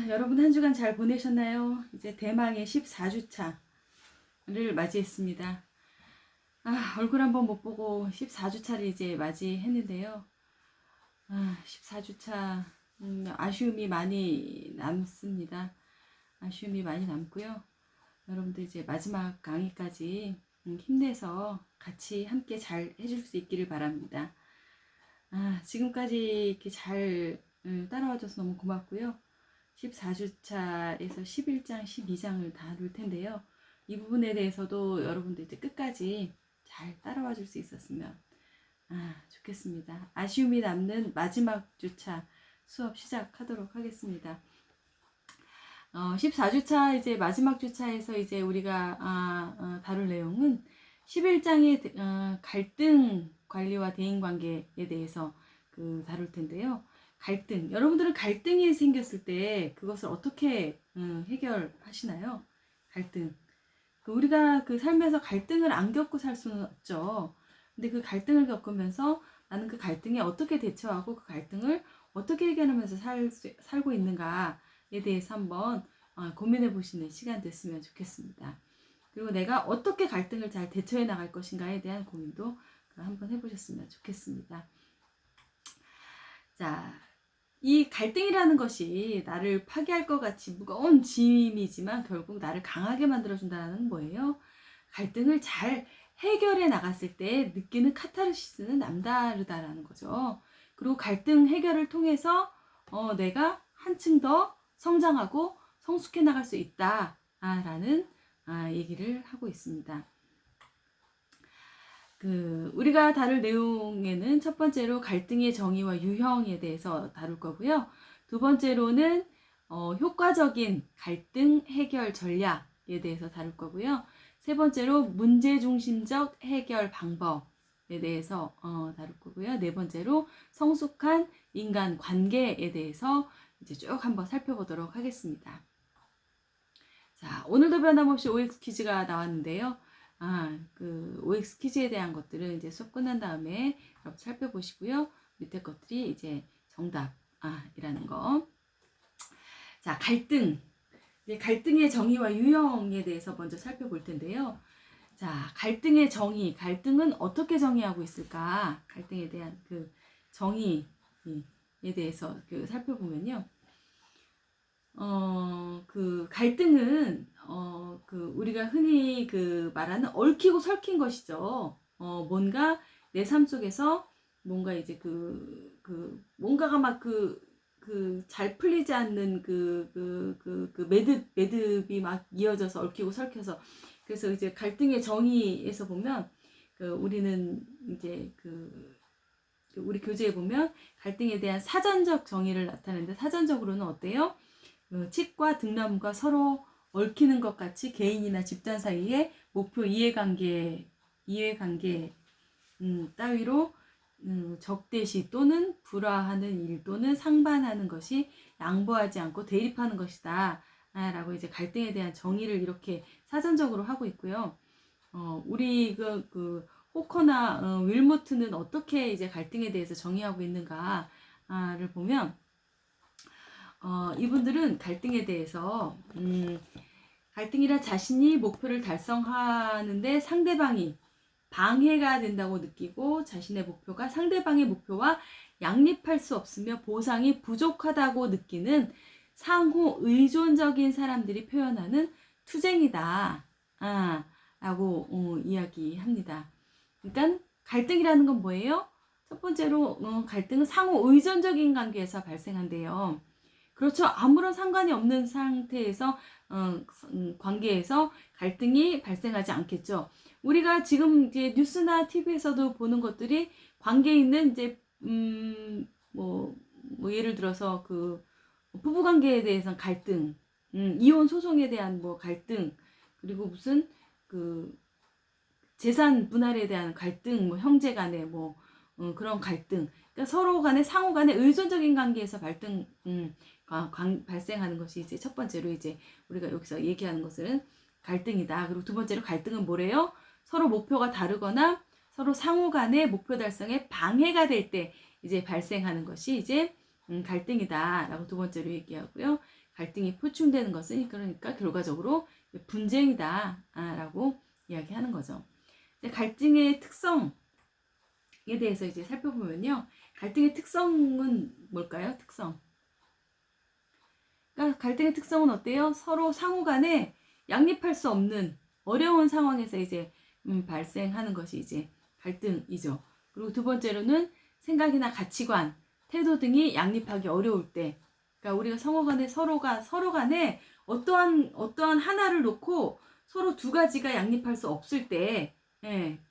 여러분 한 주간 잘 보내셨나요? 이제 대망의 14주차를 맞이했습니다. 얼굴 한번 못 보고 14주차를 이제 맞이했는데요. 14주차 아쉬움이 많이 남습니다. 아쉬움이 많이 남고요. 여러분들 이제 마지막 강의까지 힘내서 같이 함께 잘 해줄 수 있기를 바랍니다. 지금까지 이렇게 잘 따라와줘서 너무 고맙고요. 14주차에서 11장, 12장을 다룰 텐데요. 이 부분에 대해서도 여러분들 이제 끝까지 잘 따라와 줄 수 있었으면 좋겠습니다. 아쉬움이 남는 마지막 주차 수업 시작하도록 하겠습니다. 14주차 이제 마지막 주차에서 이제 우리가 다룰 내용은 11장의 갈등 관리와 대인 관계에 대해서 다룰 텐데요. 갈등. 여러분들은 갈등이 생겼을 때 그것을 어떻게 해결하시나요? 갈등. 우리가 삶에서 갈등을 안 겪고 살 수는 없죠. 근데 그 갈등을 겪으면서 나는 그 갈등에 어떻게 대처하고 그 갈등을 어떻게 해결하면서 살고 있는가에 대해서 한번 고민해 보시는 시간 됐으면 좋겠습니다. 그리고 내가 어떻게 갈등을 잘 대처해 나갈 것인가에 대한 고민도 한번 해보셨으면 좋겠습니다. 자, 이 갈등이라는 것이 나를 파괴할 것 같이 무거운 짐이지만 결국 나를 강하게 만들어준다는 뭐예요? 갈등을 잘 해결해 나갔을 때 느끼는 카타르시스는 남다르다라는 거죠. 그리고 갈등 해결을 통해서 내가 한층 더 성장하고 성숙해 나갈 수 있다라는 얘기를 하고 있습니다. 우리가 다룰 내용에는 첫 번째로 갈등의 정의와 유형에 대해서 다룰 거고요. 두 번째로는 효과적인 갈등 해결 전략에 대해서 다룰 거고요. 세 번째로 문제중심적 해결 방법에 대해서 다룰 거고요. 네 번째로 성숙한 인간 관계에 대해서 이제 쭉 한번 살펴보도록 하겠습니다. 자, 오늘도 변함없이 OX 퀴즈가 나왔는데요. OX 퀴즈에 대한 것들은 이제 수업 끝난 다음에 여러분 살펴보시고요. 밑에 것들이 이제 정답이라는 거. 자, 갈등. 이제 갈등의 정의와 유형에 대해서 먼저 살펴볼 텐데요. 자, 갈등의 정의. 갈등은 어떻게 정의하고 있을까? 갈등에 대한 정의에 대해서 살펴보면요. 갈등은 우리가 흔히 말하는 얽히고 설킨 것이죠. 뭔가 내 삶 속에서 뭔가 이제 뭔가가 막 잘 풀리지 않는 매듭이 막 이어져서 얽히고 설켜서, 그래서 이제 갈등의 정의에서 보면 우리는 이제 우리 교재에 보면 갈등에 대한 사전적 정의를 나타내는데, 사전적으로는 어때요? 칡과 등나무가 서로 얽히는 것 같이 개인이나 집단 사이의 목표 이해관계 따위로 적대시 또는 불화하는 일 또는 상반하는 것이 양보하지 않고 대립하는 것이다 라고 이제 갈등에 대한 정의를 이렇게 사전적으로 하고 있고요. 우리 호커나 윌모트는 어떻게 이제 갈등에 대해서 정의하고 있는가를 보면, 이분들은 갈등에 대해서 갈등이란 자신이 목표를 달성하는데 상대방이 방해가 된다고 느끼고 자신의 목표가 상대방의 목표와 양립할 수 없으며 보상이 부족하다고 느끼는 상호 의존적인 사람들이 표현하는 투쟁이다 라고 이야기합니다. 그러니까 갈등이라는 건 뭐예요? 첫 번째로 갈등은 상호 의존적인 관계에서 발생한대요. 그렇죠. 아무런 상관이 없는 상태에서 관계에서 갈등이 발생하지 않겠죠. 우리가 지금 이제 뉴스나 TV에서도 보는 것들이 관계에 있는 이제 뭐 예를 들어서 부부 관계에 대해서 갈등, 이혼 소송에 대한 갈등, 그리고 무슨 재산 분할에 대한 갈등, 형제 간의 그런 갈등. 그러니까 서로 간에 상호 간의 의존적인 관계에서 발생하는 것이 이제 첫 번째로 이제 우리가 여기서 얘기하는 것은 갈등이다. 그리고 두 번째로 갈등은 뭐래요? 서로 목표가 다르거나 서로 상호 간의 목표 달성에 방해가 될 때 이제 발생하는 것이 이제 갈등이다라고 두 번째로 얘기하고요. 갈등이 포충되는 것은 그러니까 결과적으로 분쟁이다라고 이야기하는 거죠. 갈등의 특성에 대해서 이제 살펴보면요. 갈등의 특성은 뭘까요? 특성. 그러니까 갈등의 특성은 어때요? 서로 상호 간에 양립할 수 없는 어려운 상황에서 이제 발생하는 것이 이제 갈등이죠. 그리고 두 번째로는 생각이나 가치관, 태도 등이 양립하기 어려울 때, 그러니까 우리가 상호 간에 서로 간에 어떠한 하나를 놓고 서로 두 가지가 양립할 수 없을 때,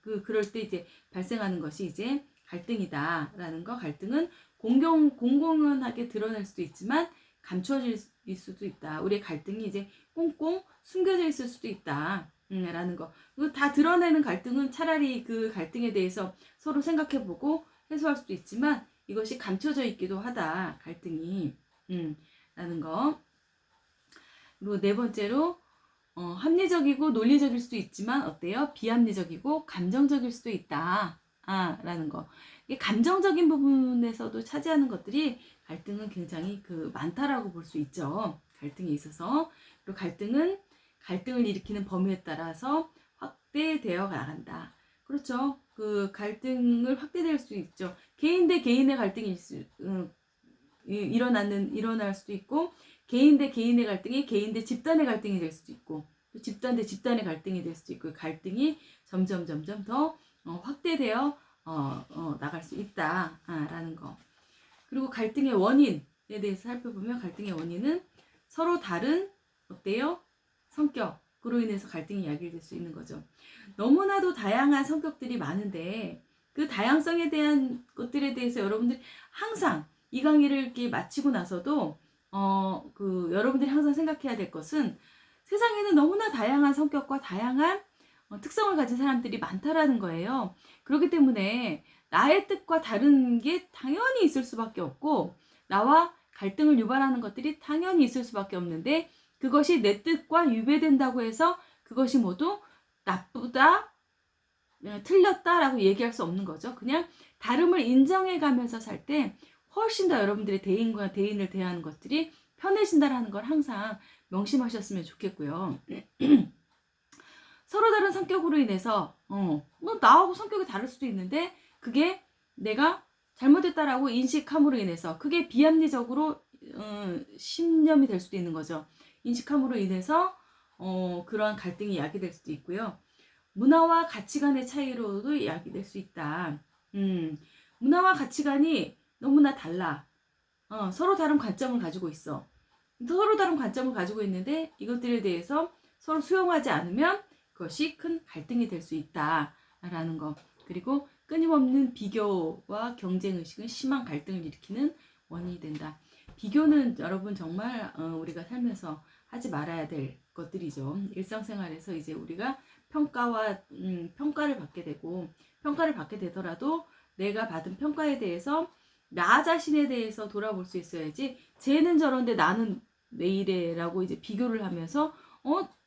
그럴 때 이제 발생하는 것이 이제 갈등이다라는 거. 갈등은 공공연하게 드러낼 수도 있지만 감춰질 수도 있다. 우리의 갈등이 이제 꽁꽁 숨겨져 있을 수도 있다. 라는 거. 다 드러내는 갈등은 차라리 그 갈등에 대해서 서로 생각해보고 해소할 수도 있지만 이것이 감춰져 있기도 하다. 갈등이. 라는 거. 그리고 네 번째로 합리적이고 논리적일 수도 있지만 어때요? 비합리적이고 감정적일 수도 있다. 라는 거. 이게 감정적인 부분에서도 차지하는 것들이 갈등은 굉장히 많다라고 볼 수 있죠. 갈등에 있어서. 그리고 갈등을 일으키는 범위에 따라서 확대되어 나간다. 그렇죠. 그 갈등을 확대될 수 있죠. 개인 대 개인의 갈등이 일어날 수도 있고, 개인 대 개인의 갈등이 개인 대 집단의 갈등이 될 수도 있고, 또 집단 대 집단의 갈등이 될 수도 있고, 갈등이 점점 더 확대되어 나갈 수 있다라는 거. 그리고 갈등의 원인에 대해서 살펴보면 갈등의 원인은 서로 다른 어때요? 성격으로 인해서 갈등이 야기될 수 있는 거죠. 너무나도 다양한 성격들이 많은데 그 다양성에 대한 것들에 대해서 여러분들이 항상 이 강의를 이렇게 마치고 나서도 여러분들이 항상 생각해야 될 것은 세상에는 너무나 다양한 성격과 다양한 특성을 가진 사람들이 많다라는 거예요. 그렇기 때문에 나의 뜻과 다른 게 당연히 있을 수밖에 없고 나와 갈등을 유발하는 것들이 당연히 있을 수밖에 없는데 그것이 내 뜻과 유배된다고 해서 그것이 모두 나쁘다, 틀렸다라고 얘기할 수 없는 거죠. 그냥 다름을 인정해가면서 살 때 훨씬 더 여러분들의 대인과 대인을 대하는 것들이 편해진다라는 걸 항상 명심하셨으면 좋겠고요. 서로 다른 성격으로 인해서 나하고 성격이 다를 수도 있는데 그게 내가 잘못했다라고 인식함으로 인해서 그게 비합리적으로 신념이 될 수도 있는 거죠. 인식함으로 인해서 그러한 갈등이 야기될 수도 있고요. 문화와 가치관의 차이로도 야기될 수 있다. 문화와 가치관이 너무나 달라. 서로 다른 관점을 가지고 있어. 서로 다른 관점을 가지고 있는데 이것들에 대해서 서로 수용하지 않으면 그것이 큰 갈등이 될 수 있다라는 거. 그리고 끊임없는 비교와 경쟁의식은 심한 갈등을 일으키는 원인이 된다. 비교는 여러분 정말 우리가 살면서 하지 말아야 될 것들이죠. 일상생활에서 이제 우리가 평가를 받게 되고 평가를 받게 되더라도 내가 받은 평가에 대해서 나 자신에 대해서 돌아볼 수 있어야지 쟤는 저런데 나는 왜 이래라고 이제 비교를 하면서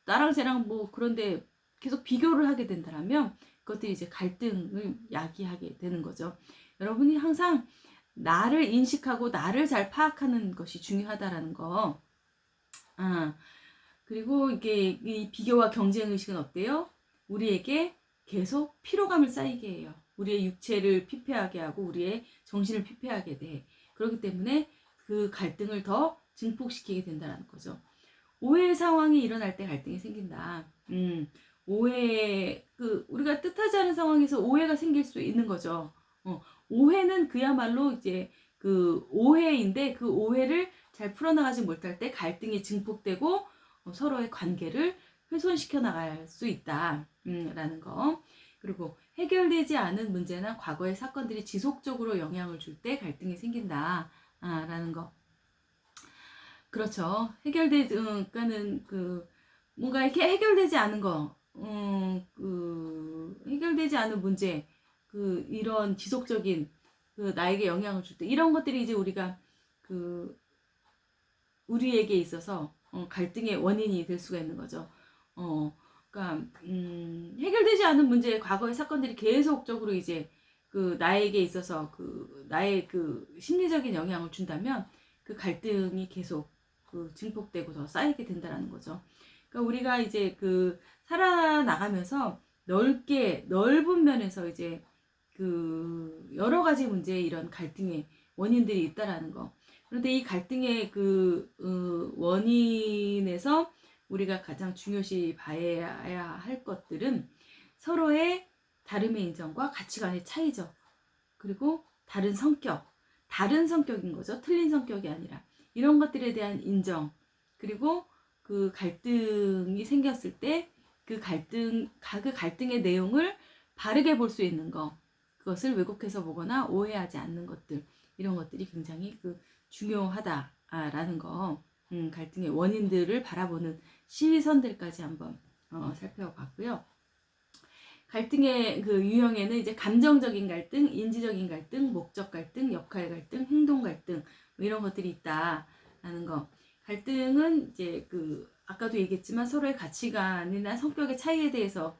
나랑 쟤랑 뭐 그런데 계속 비교를 하게 된다면 그것들이 이제 갈등을 야기하게 되는 거죠. 여러분이 항상 나를 인식하고 나를 잘 파악하는 것이 중요하다라는 거. 그리고 이게 이 비교와 경쟁 의식은 어때요? 우리에게 계속 피로감을 쌓이게 해요. 우리의 육체를 피폐하게 하고 우리의 정신을 피폐하게 돼. 그렇기 때문에 그 갈등을 더 증폭시키게 된다는 거죠. 오해 상황이 일어날 때 갈등이 생긴다. 우리가 뜻하지 않은 상황에서 오해가 생길 수 있는 거죠. 오해는 그야말로 이제 그 오해인데 그 오해를 잘 풀어나가지 못할 때 갈등이 증폭되고 서로의 관계를 훼손시켜 나갈 수 있다. 라는 거. 그리고 해결되지 않은 문제나 과거의 사건들이 지속적으로 영향을 줄 때 갈등이 생긴다. 라는 거. 그렇죠. 그러니까는 뭔가 이렇게 해결되지 않은 거, 해결되지 않은 문제, 이런 지속적인 나에게 영향을 줄 때 이런 것들이 이제 우리가 우리에게 있어서 갈등의 원인이 될 수가 있는 거죠. 그러니까 해결되지 않은 문제, 과거의 사건들이 계속적으로 이제 그 나에게 있어서 그 나의 그 심리적인 영향을 준다면 그 갈등이 계속 그 증폭되고 더 쌓이게 된다는 거죠. 그러니까 우리가 이제 그 살아나가면서 넓은 면에서 이제 그 여러 가지 문제의 이런 갈등의 원인들이 있다라는 거. 그런데 이 갈등의 그 원인에서 우리가 가장 중요시 봐야 할 것들은 서로의 다름의 인정과 가치관의 차이죠. 그리고 다른 성격인 거죠. 틀린 성격이 아니라. 이런 것들에 대한 인정, 그리고 그 갈등이 생겼을 때 그 갈등의 내용을 바르게 볼 수 있는 거, 그것을 왜곡해서 보거나 오해하지 않는 것들, 이런 것들이 굉장히 그 중요하다라는 거, 갈등의 원인들을 바라보는 시선들까지 한번 살펴봤고요. 갈등의 그 유형에는 이제 감정적인 갈등, 인지적인 갈등, 목적 갈등, 역할 갈등, 행동 갈등, 뭐 이런 것들이 있다라는 거. 갈등은 이제 그 아까도 얘기했지만 서로의 가치관이나 성격의 차이에 대해서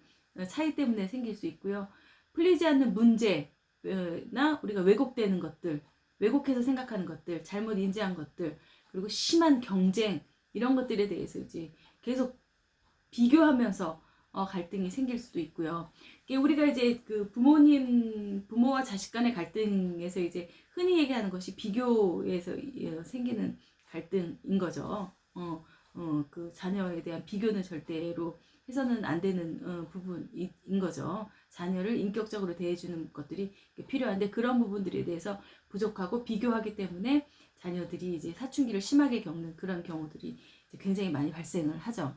차이 때문에 생길 수 있고요. 풀리지 않는 문제나 우리가 왜곡되는 것들, 왜곡해서 생각하는 것들, 잘못 인지한 것들, 그리고 심한 경쟁, 이런 것들에 대해서 이제 계속 비교하면서 갈등이 생길 수도 있고요. 우리가 이제 그 부모와 자식 간의 갈등에서 이제 흔히 얘기하는 것이 비교에서 생기는 갈등인 거죠. 그 자녀에 대한 비교는 절대로 해서는 안 되는 부분인 거죠. 자녀를 인격적으로 대해주는 것들이 필요한데 그런 부분들에 대해서 부족하고 비교하기 때문에 자녀들이 이제 사춘기를 심하게 겪는 그런 경우들이 이제 굉장히 많이 발생을 하죠.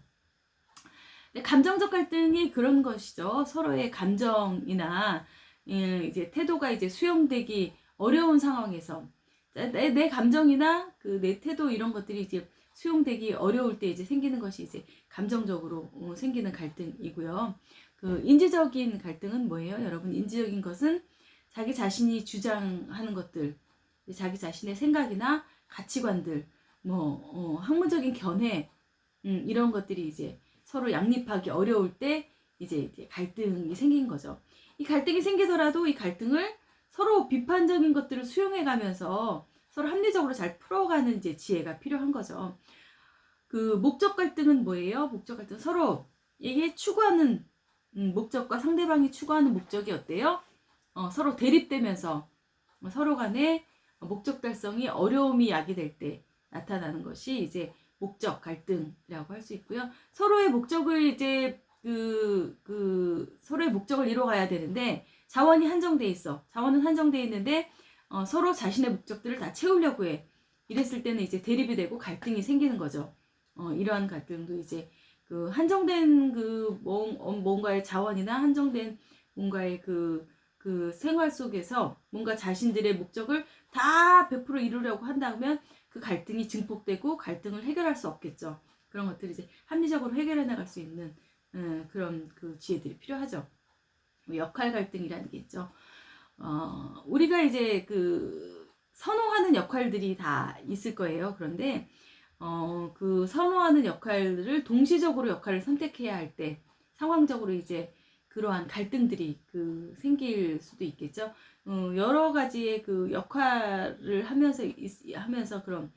감정적 갈등이 그런 것이죠. 서로의 감정이나 이제 태도가 이제 수용되기 어려운 상황에서 내 감정이나 그 내 태도 이런 것들이 이제 수용되기 어려울 때 이제 생기는 것이 이제 감정적으로 생기는 갈등이고요. 그 인지적인 갈등은 뭐예요? 여러분, 인지적인 것은 자기 자신이 주장하는 것들, 자기 자신의 생각이나 가치관들, 뭐 학문적인 견해, 이런 것들이 이제 서로 양립하기 어려울 때 이제 갈등이 생긴 거죠. 이 갈등이 생기더라도 이 갈등을 서로 비판적인 것들을 수용해가면서 서로 합리적으로 잘 풀어가는 이제 지혜가 필요한 거죠. 그 목적 갈등은 뭐예요? 목적 갈등 서로 이게 추구하는 목적과 상대방이 추구하는 목적이 어때요? 서로 대립되면서 서로 간에 목적 달성이 어려움이 야기될 때 나타나는 것이 이제 목적 갈등이라고 할 수 있고요. 서로의 목적을 이제 서로의 목적을 이뤄가야 되는데 자원이 한정돼 있어. 자원은 한정돼 있는데 서로 자신의 목적들을 다 채우려고 해. 이랬을 때는 이제 대립이 되고 갈등이 생기는 거죠. 이러한 갈등도 이제 그 한정된 그 뭔가의 자원이나 한정된 뭔가의 그 생활 속에서 뭔가 자신들의 목적을 다 100% 이루려고 한다면 그 갈등이 증폭되고 갈등을 해결할 수 없겠죠. 그런 것들이 이제 합리적으로 해결해 나갈 수 있는 그런 그 지혜들이 필요하죠. 역할 갈등이라는 게 있죠. 우리가 이제 그 선호하는 역할들이 다 있을 거예요. 그런데 그 선호하는 역할을 동시적으로 역할을 선택해야 할 때 상황적으로 이제 그러한 갈등들이 그 생길 수도 있겠죠. 여러 가지의 그 역할을 하면서 그런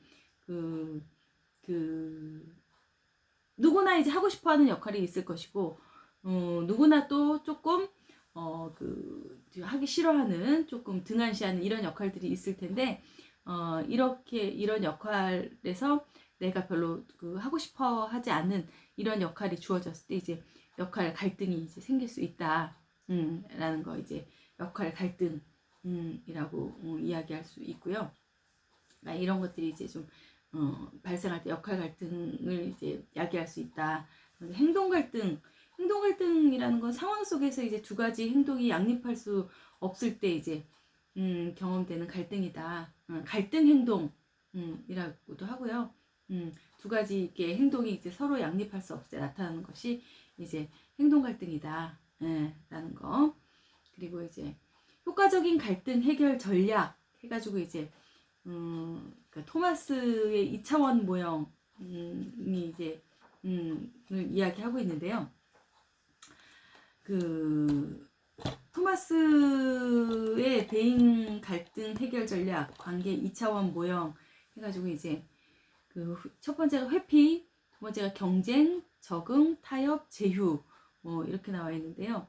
누구나 이제 하고 싶어 하는 역할이 있을 것이고, 누구나 또 조금, 하기 싫어하는, 조금 등한시하는 이런 역할들이 있을 텐데, 이런 역할에서 내가 별로 하고 싶어 하지 않는 이런 역할이 주어졌을 때 이제 역할 갈등이 이제 생길 수 있다. 라는 거 이제 역할 갈등이라고 이야기할 수 있고요. 그러니까 이런 것들이 이제 좀 발생할 때 역할 갈등을 이제 야기할 수 있다. 행동 갈등이라는 건 상황 속에서 이제 두 가지 행동이 양립할 수 없을 때 이제 경험되는 갈등이다. 갈등 행동이라고도 하고요. 두 가지의 행동이 이제 서로 양립할 수 없을 때 나타나는 것이 이제 행동 갈등이다. 라는 거. 그리고 이제 효과적인 갈등 해결 전략 해가지고 이제 그러니까 토마스의 2차원 모형이 이제 을 이야기하고 있는데요. 그 토마스의 대인 갈등 해결 전략, 관계 2차원 모형 해가지고 이제 그 첫 번째가 회피, 두 번째가 경쟁, 적응, 타협, 제휴 뭐 이렇게 나와 있는데요.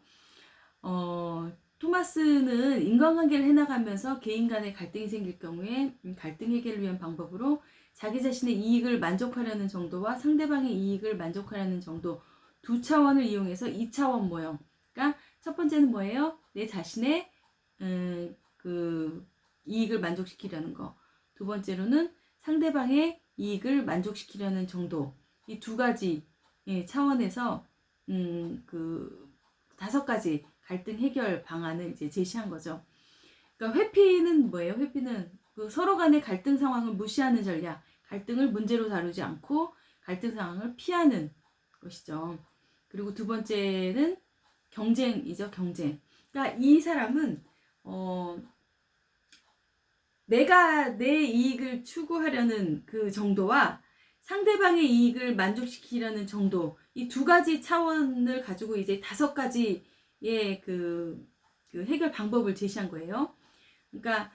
토마스는 인간관계를 해나가면서 개인 간의 갈등이 생길 경우에 갈등 해결을 위한 방법으로 자기 자신의 이익을 만족하려는 정도와 상대방의 이익을 만족하려는 정도 두 차원을 이용해서 2차원 모형. 그러니까 첫 번째는 뭐예요? 내 자신의 그 이익을 만족시키려는 거. 두 번째로는 상대방의 이익을 만족시키려는 정도. 이 두 가지 차원에서 그 5가지 갈등 해결 방안을 이제 제시한 거죠. 그러니까 회피는 뭐예요? 회피는 그 서로 간의 갈등 상황을 무시하는 전략, 갈등을 문제로 다루지 않고 갈등 상황을 피하는 것이죠. 그리고 두 번째는 경쟁이죠, 경쟁. 그러니까 이 사람은 내가 내 이익을 추구하려는 그 정도와 상대방의 이익을 만족시키려는 정도, 이 두 가지 차원을 가지고 이제 5가지의 그 해결 방법을 제시한 거예요. 그러니까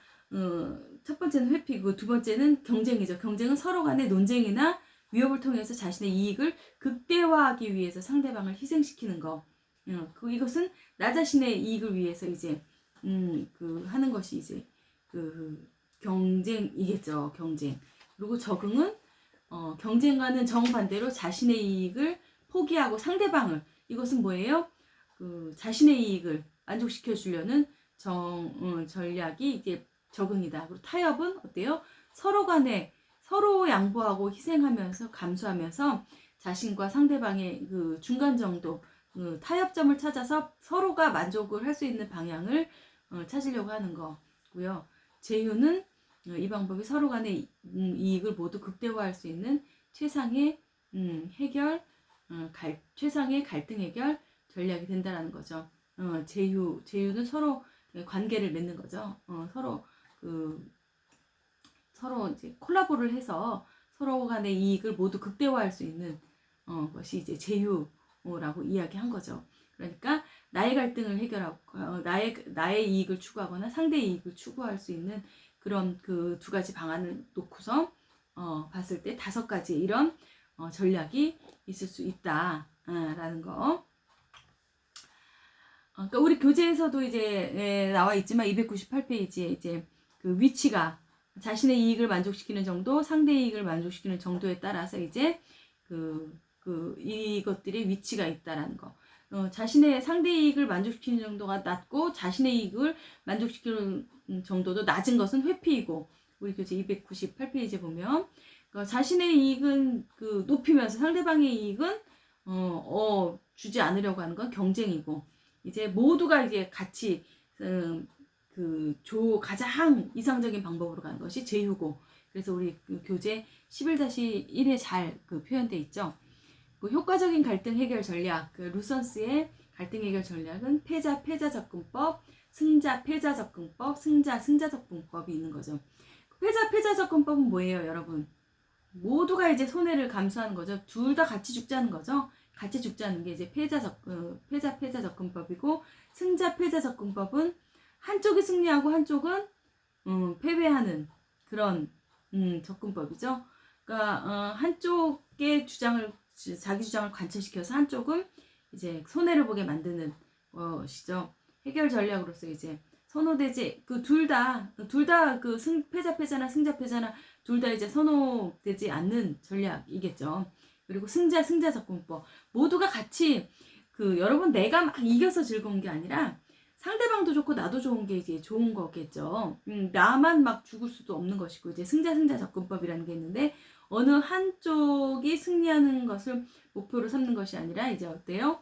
첫 번째는 회피고 두 번째는 경쟁이죠. 경쟁은 서로 간의 논쟁이나 위협을 통해서 자신의 이익을 극대화하기 위해서 상대방을 희생시키는 거. 이것은 나 자신의 이익을 위해서 이제 그 하는 것이 이제 그 경쟁이겠죠. 경쟁. 그리고 적응은 경쟁과는 정반대로 자신의 이익을 포기하고 상대방을, 이것은 뭐예요? 그 자신의 이익을 만족시켜 주려는 전략이 이게 적응이다. 그리고 타협은 어때요? 서로 간에 서로 양보하고 희생하면서 감수하면서 자신과 상대방의 그 중간 정도, 타협점을 찾아서 서로가 만족을 할 수 있는 방향을 찾으려고 하는 거고요. 제휴는 이 방법이 서로 간의 이익을 모두 극대화할 수 있는 최상의 최상의 갈등 해결 전략이 된다라는 거죠. 제휴는 서로 관계를 맺는 거죠. 서로 이제 콜라보를 해서 서로 간의 이익을 모두 극대화할 수 있는 것이 이제 제휴라고 이야기한 거죠. 그러니까 나의 갈등을 해결하고 나의 이익을 추구하거나 상대의 이익을 추구할 수 있는 그런 그 2가지 방안을 놓고서 봤을 때 5가지 이런 전략이 있을 수 있다라는 거. 그러니까 우리 교재에서도 이제 나와 있지만 298페이지에 이제 그 위치가 자신의 이익을 만족시키는 정도, 상대의 이익을 만족시키는 정도에 따라서 이제 이것들의 위치가 있다라는 거. 자신의 상대의 이익을 만족시키는 정도가 낮고 자신의 이익을 만족시키는 정도도 낮은 것은 회피이고, 우리 교재 298페이지에 보면 자신의 이익은 높이면서 상대방의 이익은 주지 않으려고 하는 건 경쟁이고, 이제 모두가 이제 같이 가장 이상적인 방법으로 가는 것이 제휴고, 그래서 우리 교재 11-1에 잘 표현되어 있죠. 효과적인 갈등 해결 전략, 루선스의 갈등 해결 전략은 패자 접근법, 승자 접근법, 승자 접근법이 있는 거죠. 패자 접근법은 뭐예요, 여러분? 모두가 이제 손해를 감수하는 거죠. 둘 다 같이 죽자는 거죠. 같이 죽자는 게 이제 패자 접근법이고, 승자 접근법은 한쪽이 승리하고 한쪽은 패배하는 그런 접근법이죠. 그러니까 한쪽의 자기 주장을 관철시켜서 한쪽은 이제 손해를 보게 만드는 것이죠. 해결 전략으로서 이제 선호되지 둘 다 패자나 승자나 둘 다 이제 선호되지 않는 전략이겠죠. 그리고 승자 접근법, 모두가 같이 여러분 내가 막 이겨서 즐거운 게 아니라 상대방도 좋고 나도 좋은 게 이제 좋은 거겠죠. 나만 막 죽을 수도 없는 것이고, 이제 승자 접근법이라는 게 있는데, 어느 한쪽이 승리하는 것을 목표로 삼는 것이 아니라 이제 어때요?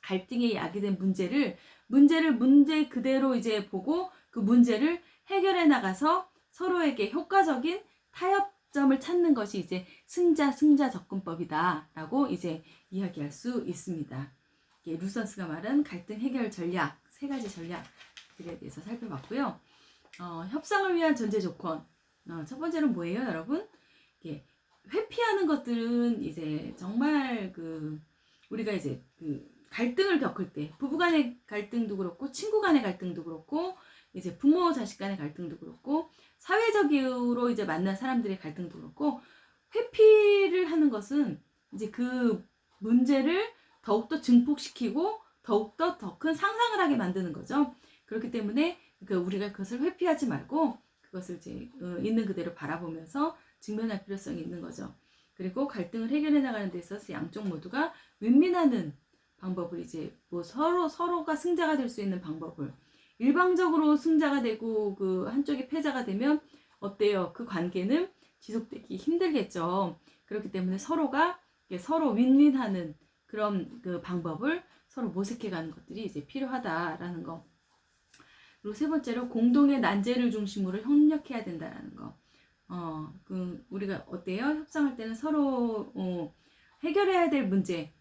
갈등에 야기된 문제 그대로 이제 보고 그 문제를 해결해 나가서 서로에게 효과적인 타협점을 찾는 것이 이제 승자 접근법이다라고 이제 이야기할 수 있습니다. 루선스가 말한 갈등 해결 전략 3가지 전략들에 대해서 살펴봤고요. 협상을 위한 전제 조건. 첫 번째는 뭐예요, 여러분? 회피하는 것들은 이제 정말 우리가 이제 갈등을 겪을 때, 부부 간의 갈등도 그렇고 친구 간의 갈등도 그렇고 이제 부모 자식 간의 갈등도 그렇고 사회적으로 이제 만난 사람들의 갈등도 그렇고, 회피를 하는 것은 이제 그 문제를 더욱더 증폭시키고 더욱더 더 큰 상상을 하게 만드는 거죠. 그렇기 때문에 우리가 그것을 회피하지 말고 그것을 이제 있는 그대로 바라보면서 직면할 필요성이 있는 거죠. 그리고 갈등을 해결해 나가는 데 있어서 양쪽 모두가 윈윈하는 방법을 이제 뭐 서로가 승자가 될 수 있는 방법을, 일방적으로 승자가 되고 그 한쪽이 패자가 되면 어때요? 그 관계는 지속되기 힘들겠죠. 그렇기 때문에 서로 윈윈하는 그런 그 방법을 서로 모색해가는 것들이 이제 필요하다라는 거. 그리고 세 번째로 공동의 난제를 중심으로 협력해야 된다라는 거. 우리가 어때요? 협상할 때는 서로 해결해야 될 문제,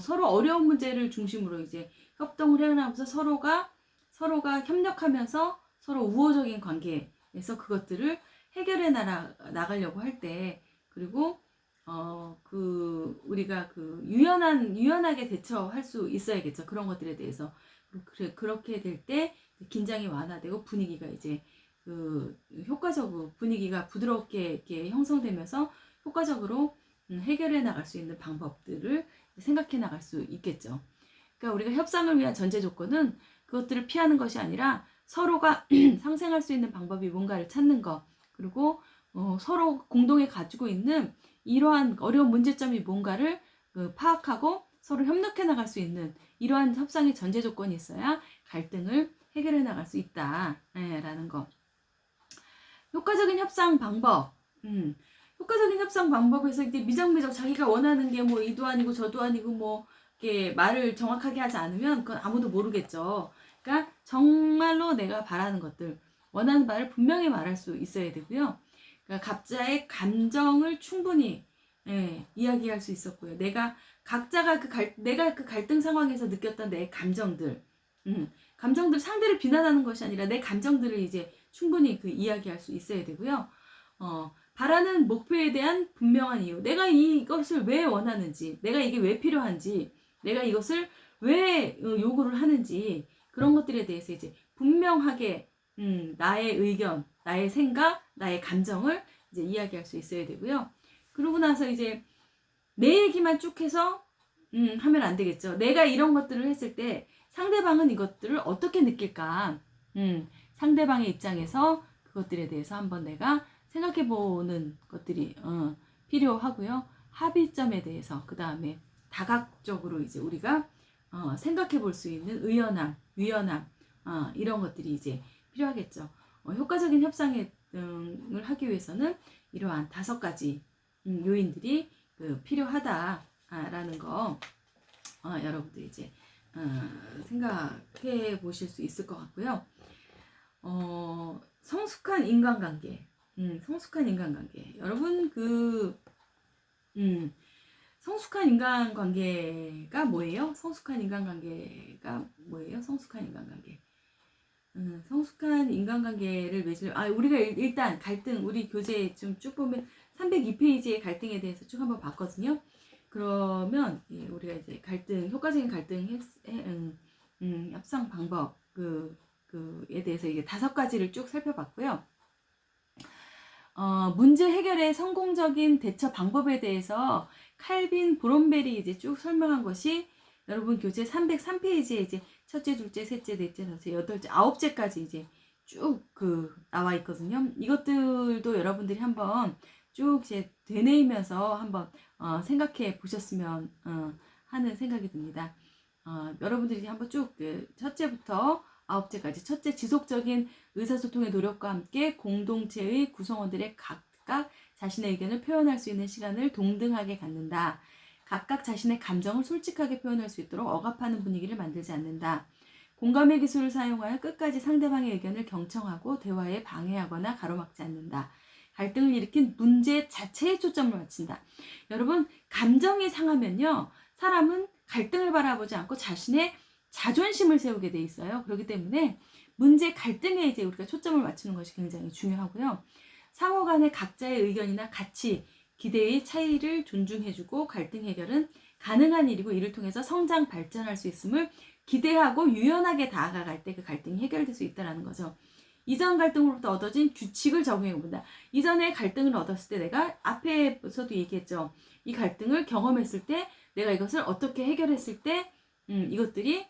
서로 어려운 문제를 중심으로 이제 협동을 해나가면서 서로가 협력하면서 서로 우호적인 관계에서 그것들을 해결해 나가려고 할 때, 그리고 우리가 유연하게 대처할 수 있어야겠죠. 그런 것들에 대해서. 그렇게 될 때 긴장이 완화되고 분위기가 이제 효과적으로 분위기가 부드럽게 이렇게 형성되면서 효과적으로 해결해 나갈 수 있는 방법들을 생각해 나갈 수 있겠죠. 그러니까 우리가 협상을 위한 전제 조건은 그것들을 피하는 것이 아니라 서로가 상생할 수 있는 방법이 뭔가를 찾는 것, 그리고 서로 공동에 가지고 있는 이러한 어려운 문제점이 뭔가를 파악하고 서로 협력해 나갈 수 있는 이러한 협상의 전제 조건이 있어야 갈등을 해결해 나갈 수 있다라는 거. 효과적인 협상 방법. 효과적인 협상 방법에서 이제 미적미적 자기가 원하는 게 뭐 이도 아니고 저도 아니고 뭐 이렇게 말을 정확하게 하지 않으면 그건 아무도 모르겠죠. 그러니까 정말로 내가 바라는 것들, 원하는 바를 분명히 말할 수 있어야 되고요. 그러니까 각자의 감정을 충분히 이야기할 수 있었고요. 각자가 내가 그 갈등 상황에서 느꼈던 내 감정들, 감정들, 상대를 비난하는 것이 아니라 내 감정들을 이제 충분히 이야기할 수 있어야 되고요. 바라는 목표에 대한 분명한 이유, 내가 이것을 왜 원하는지, 내가 이게 왜 필요한지, 내가 이것을 왜 요구를 하는지, 그런 것들에 대해서 이제 분명하게 나의 의견, 나의 생각, 나의 감정을 이제 이야기할 수 있어야 되고요. 그러고 나서 이제 내 얘기만 쭉 해서 하면 안 되겠죠. 내가 이런 것들을 했을 때 상대방은 이것들을 어떻게 느낄까? 상대방의 입장에서 그것들에 대해서 한번 내가 생각해보는 것들이 필요하고요. 합의점에 대해서 그 다음에 다각적으로 이제 우리가 생각해볼 수 있는 유연함 이런 것들이 이제 필요하겠죠. 효과적인 협상을 하기 위해서는 이러한 5가지 요인들이 필요하다라는 거 여러분들이 이제 생각해 보실 수 있을 것 같고요. 성숙한 인간관계. 여러분 성숙한 인간관계가 뭐예요? 성숙한 인간관계가 성숙한 인간관계를 우리가 일단 갈등, 우리 교재 좀 쭉 보면 302페이지의 갈등에 대해서 쭉 한번 봤거든요. 그러면 우리가 이제 효과적인 갈등 협상 방법 에 대해서 이게 5가지를 쭉 살펴봤고요. 문제 해결의 성공적인 대처 방법에 대해서 칼빈 브롬벨이 이제 쭉 설명한 것이 여러분 교재 303페이지에 이제 첫째, 둘째, 셋째, 넷째, 다섯째, 여덟째, 9제까지 이제 쭉 나와 있거든요. 이것들도 여러분들이 한번 쭉 이제 되뇌이면서 한번 생각해 보셨으면 하는 생각이 듭니다. 여러분들이 한번 쭉 첫째부터 9제까지, 첫째, 지속적인 의사소통의 노력과 함께 공동체의 구성원들의 각각 자신의 의견을 표현할 수 있는 시간을 동등하게 갖는다. 각각 자신의 감정을 솔직하게 표현할 수 있도록 억압하는 분위기를 만들지 않는다. 공감의 기술을 사용하여 끝까지 상대방의 의견을 경청하고 대화에 방해하거나 가로막지 않는다. 갈등을 일으킨 문제 자체에 초점을 맞춘다. 여러분, 감정이 상하면요, 사람은 갈등을 바라보지 않고 자신의 자존심을 세우게 돼 있어요. 그렇기 때문에 갈등에 이제 우리가 초점을 맞추는 것이 굉장히 중요하고요. 상호 간의 각자의 의견이나 가치, 기대의 차이를 존중해주고 갈등 해결은 가능한 일이고 이를 통해서 성장 발전할 수 있음을 기대하고 유연하게 다가갈 때 그 갈등이 해결될 수 있다는 거죠. 이전 갈등으로부터 얻어진 규칙을 적용해 본다. 이전에 갈등을 얻었을 때 내가 앞에서도 얘기했죠. 이 갈등을 경험했을 때 내가 이것을 어떻게 해결했을 때 이것들이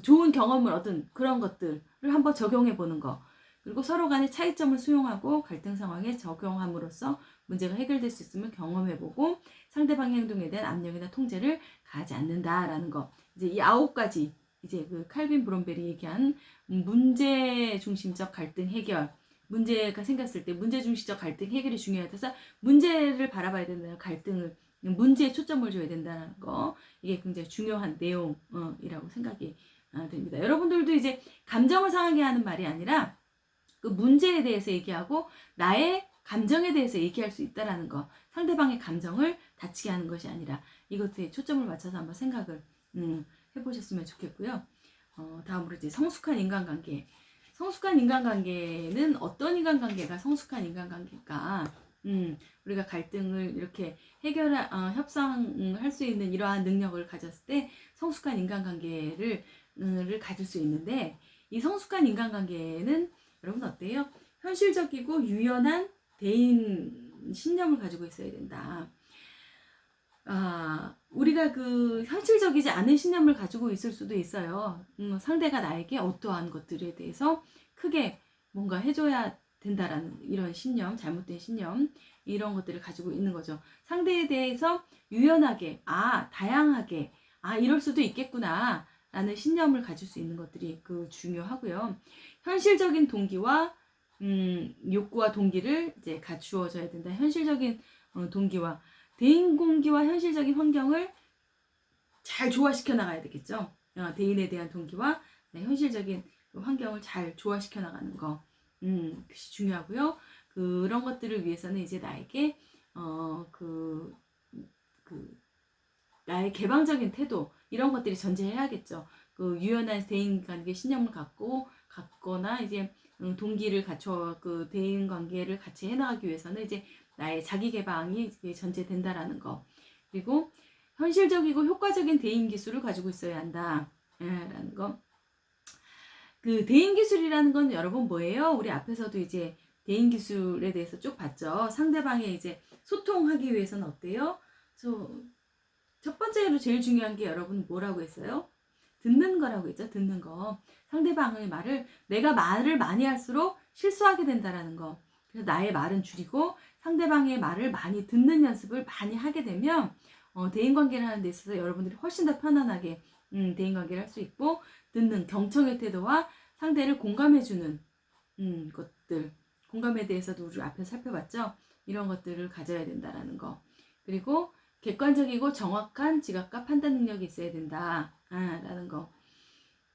좋은 경험을 얻은 그런 것들을 한번 적용해 보는 거. 그리고 서로 간의 차이점을 수용하고 갈등 상황에 적용함으로써 문제가 해결될 수 있음을 경험해보고 상대방의 행동에 대한 압력이나 통제를 가하지 않는다라는 거. 이제 이 9가지 이제 그 칼빈 브롬벨이 얘기한 문제 중심적 갈등 해결. 문제가 생겼을 때 문제 중심적 갈등 해결이 중요하다서 문제를 바라봐야 된다는 갈등을 문제에 초점을 줘야 된다는 거. 이게 굉장히 중요한 내용이라고 생각이 됩니다. 여러분들도 이제 감정을 상하게 하는 말이 아니라 그 문제에 대해서 얘기하고 나의 감정에 대해서 얘기할 수 있다라는 거. 상대방의 감정을 다치게 하는 것이 아니라 이것에 초점을 맞춰서 한번 생각을 해보셨으면 좋겠고요. 다음으로 이제 성숙한 인간관계. 성숙한 인간관계는 어떤 인간관계가 성숙한 인간관계일까? 우리가 갈등을 이렇게 협상할 수 있는 이러한 능력을 가졌을 때 성숙한 인간관계를 가질 수 있는데 이 성숙한 인간관계는 여러분 어때요? 현실적이고 유연한 대인 신념을 가지고 있어야 된다. 우리가 그 현실적이지 않은 신념을 가지고 있을 수도 있어요. 상대가 나에게 어떠한 것들에 대해서 크게 뭔가 해줘야 된다라는 이런 신념, 잘못된 신념, 이런 것들을 가지고 있는 거죠. 상대에 대해서 유연하게, 다양하게, 이럴 수도 있겠구나, 라는 신념을 가질 수 있는 것들이 중요하고요. 현실적인 동기와, 욕구와 동기를 이제 갖추어져야 된다. 현실적인 동기와, 대인 공기와 현실적인 환경을 잘 조화시켜 나가야 되겠죠. 대인에 대한 동기와 현실적인 환경을 잘 조화시켜 나가는 거, 그것이 중요하고요. 그런 것들을 위해서는 이제 나에게 나의 개방적인 태도 이런 것들이 전제해야겠죠. 그 유연한 대인관계 신념을 갖거나 이제 동기를 갖춰 그 대인관계를 같이 해나가기 위해서는 이제 나의 자기 개방이 전제된다라는 거. 그리고 현실적이고 효과적인 대인 기술을 가지고 있어야 한다. 라는 거. 그 대인 기술이라는 건 여러분 뭐예요? 우리 앞에서도 이제 대인 기술에 대해서 쭉 봤죠. 상대방의 이제 소통하기 위해서는 어때요? 첫 번째로 제일 중요한 게 여러분 뭐라고 했어요? 듣는 거라고 했죠. 듣는 거. 상대방의 말을 내가 말을 많이 할수록 실수하게 된다라는 거. 그래서 나의 말은 줄이고 상대방의 말을 많이 듣는 연습을 많이 하게 되면 대인관계를 하는 데 있어서 여러분들이 훨씬 더 편안하게 대인관계를 할 수 있고 듣는 경청의 태도와 상대를 공감해주는 것들. 공감에 대해서도 우리 앞에서 살펴봤죠. 이런 것들을 가져야 된다라는 거. 그리고 객관적이고 정확한 지각과 판단 능력이 있어야 된다. 라는 거.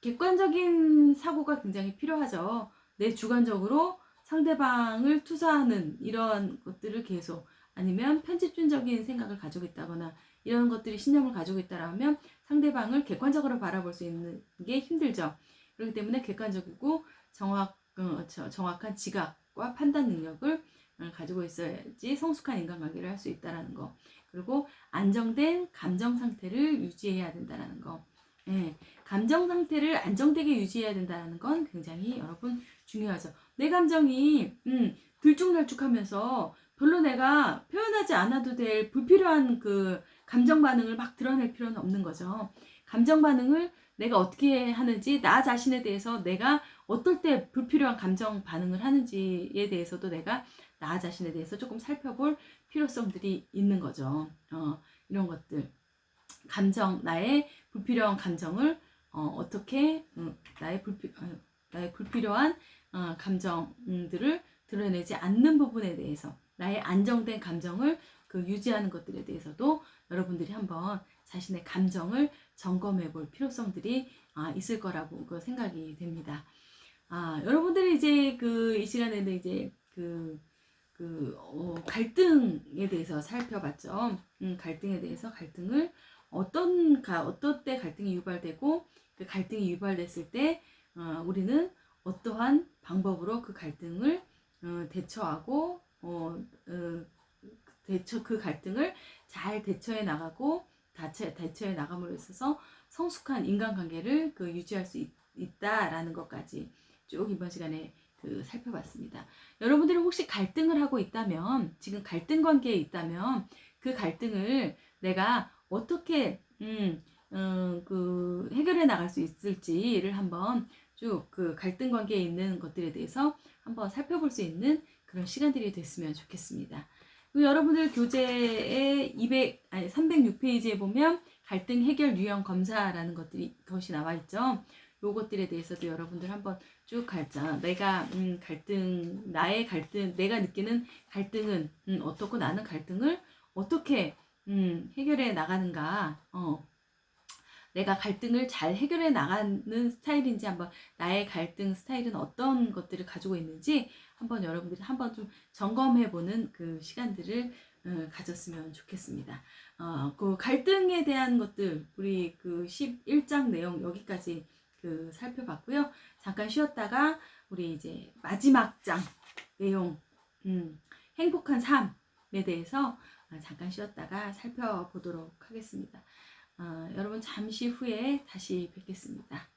객관적인 사고가 굉장히 필요하죠. 내 주관적으로 상대방을 투사하는 이런 것들을 계속 아니면 편집준적인 생각을 가지고 있다거나 이런 것들이 신념을 가지고 있다라면 상대방을 객관적으로 바라볼 수 있는 게 힘들죠. 그렇기 때문에 객관적이고 정확한 지각과 판단 능력을 가지고 있어야지 성숙한 인간관계를 할 수 있다는 거. 그리고 안정된 감정 상태를 유지해야 된다는 거. 감정 상태를 안정되게 유지해야 된다는 건 굉장히 여러분 중요하죠. 내 감정이 들쭉날쭉하면서 별로 내가 표현하지 않아도 될 불필요한 그 감정 반응을 막 드러낼 필요는 없는 거죠. 감정 반응을 내가 어떻게 하는지, 나 자신에 대해서 내가 어떨 때 불필요한 감정 반응을 하는지에 대해서도 내가 나 자신에 대해서 조금 살펴볼 필요성들이 있는 거죠. 이런 것들. 나의 불필요한 감정을 어떻게 나의 불필요한 감정들을 드러내지 않는 부분에 대해서 나의 안정된 감정을 유지하는 것들에 대해서도 여러분들이 한번 자신의 감정을 점검해 볼 필요성들이 있을 거라고 생각이 됩니다. 여러분들이 이제 이 시간에는 이제 갈등에 대해서 살펴봤죠. 갈등에 대해서 갈등을 어떤 때 갈등이 유발되고 그 갈등이 유발됐을 때 우리는 어떠한 방법으로 그 갈등을 대처하고 그 갈등을 잘 대처해 나가고 대처해 나감으로 있어서 성숙한 인간관계를 유지할 수 있다라는 것까지 쭉 이번 시간에 살펴봤습니다. 여러분들이 혹시 갈등을 하고 있다면, 지금 갈등 관계에 있다면 그 갈등을 내가 어떻게 해결해 나갈 수 있을지를 한번 쭉 갈등 관계에 있는 것들에 대해서 한번 살펴볼 수 있는 그런 시간들이 됐으면 좋겠습니다. 여러분들 교재의 306페이지에 보면 갈등 해결 유형 검사라는 것이 나와 있죠. 요것들에 대해서도 여러분들 한번 쭉 내가 나의 갈등, 내가 느끼는 갈등은 어떻고, 나는 갈등을 어떻게 해결해 나가는가, 내가 갈등을 잘 해결해 나가는 스타일인지, 한번 나의 갈등 스타일은 어떤 것들을 가지고 있는지 한번 여러분들이 한번 좀 점검해보는 그 시간들을 가졌으면 좋겠습니다. 그 갈등에 대한 것들, 우리 11장 내용 여기까지 살펴봤고요. 잠깐 쉬었다가 우리 이제 마지막 장 내용, 행복한 삶에 대해서 잠깐 쉬었다가 살펴보도록 하겠습니다. 여러분 잠시 후에 다시 뵙겠습니다.